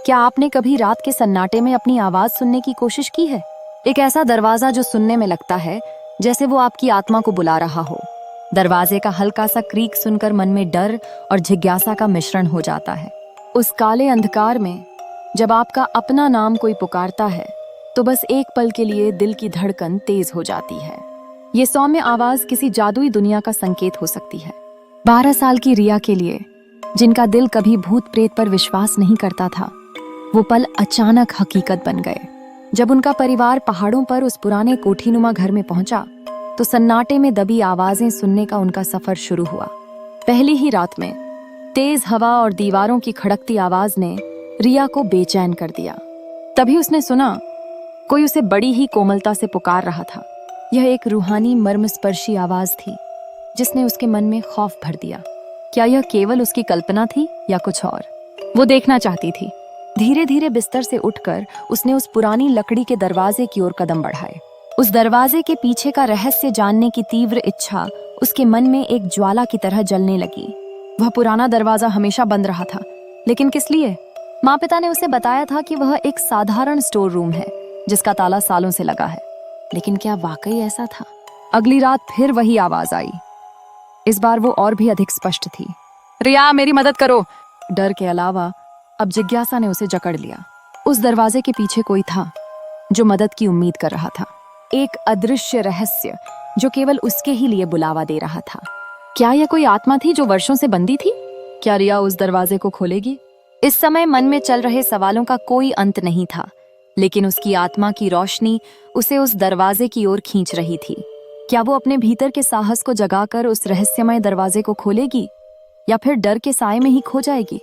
क्या आपने कभी रात के सन्नाटे में अपनी आवाज सुनने की कोशिश की है? एक ऐसा दरवाजा जो सुनने में लगता है जैसे वो आपकी आत्मा को बुला रहा हो। दरवाजे का हल्का सा क्रीक सुनकर मन में डर और जिज्ञासा का मिश्रण हो जाता है। उस काले अंधकार में जब आपका अपना नाम कोई पुकारता है तो बस एक पल के लिए दिल की धड़कन तेज हो जाती है। ये सौम्य आवाज किसी जादुई दुनिया का संकेत हो सकती है। 12 साल की रिया के लिए, जिनका दिल कभी भूत प्रेत पर विश्वास नहीं करता था, वो पल अचानक हकीकत बन गए। जब उनका परिवार पहाड़ों पर उस पुराने कोठीनुमा घर में पहुंचा तो सन्नाटे में दबी आवाजें सुनने का उनका सफर शुरू हुआ। पहली ही रात में तेज हवा और दीवारों की खड़कती आवाज ने रिया को बेचैन कर दिया। तभी उसने सुना कोई उसे बड़ी ही कोमलता से पुकार रहा था। यह एक रूहानी मर्मस्पर्शी आवाज थी जिसने उसके मन में खौफ भर दिया। क्या यह केवल उसकी कल्पना थी या कुछ और? वो देखना चाहती थी। धीरे धीरे बिस्तर से उठकर उसने उस पुरानी लकड़ी के दरवाजे की ओर कदम बढ़ाए। उस दरवाजे के पीछे का रहस्य जानने की तीव्र इच्छा उसके मन में एक ज्वाला की तरह जलने लगी। वह पुराना दरवाजा हमेशा बंद रहा था, लेकिन किस लिए? माँ पिता ने उसे बताया था कि वह एक साधारण स्टोर रूम है जिसका ताला सालों से लगा है। लेकिन क्या वाकई ऐसा था? अगली रात फिर वही आवाज आई। इस बार वो और भी अधिक स्पष्ट थी। रिया, मेरी मदद करो। डर के अलावा अब जिज्ञासा ने उसे जकड़ लिया। उस दरवाजे के पीछे कोई था जो मदद की उम्मीद कर रहा था। एक अदृश्य रहस्य जो केवल उसके ही लिए बुलावा दे रहा था। क्या यह कोई आत्मा थी जो वर्षों से बंदी थी? क्या रिया उस दरवाजे को खोलेगी? इस समय मन में चल रहे सवालों का कोई अंत नहीं था, लेकिन उसकी आत्मा की रोशनी उसे उस दरवाजे की ओर खींच रही थी। क्या वो अपने भीतर के साहस को जगाकर उस रहस्यमय दरवाजे को खोलेगी या फिर डर के साए में ही खो जाएगी?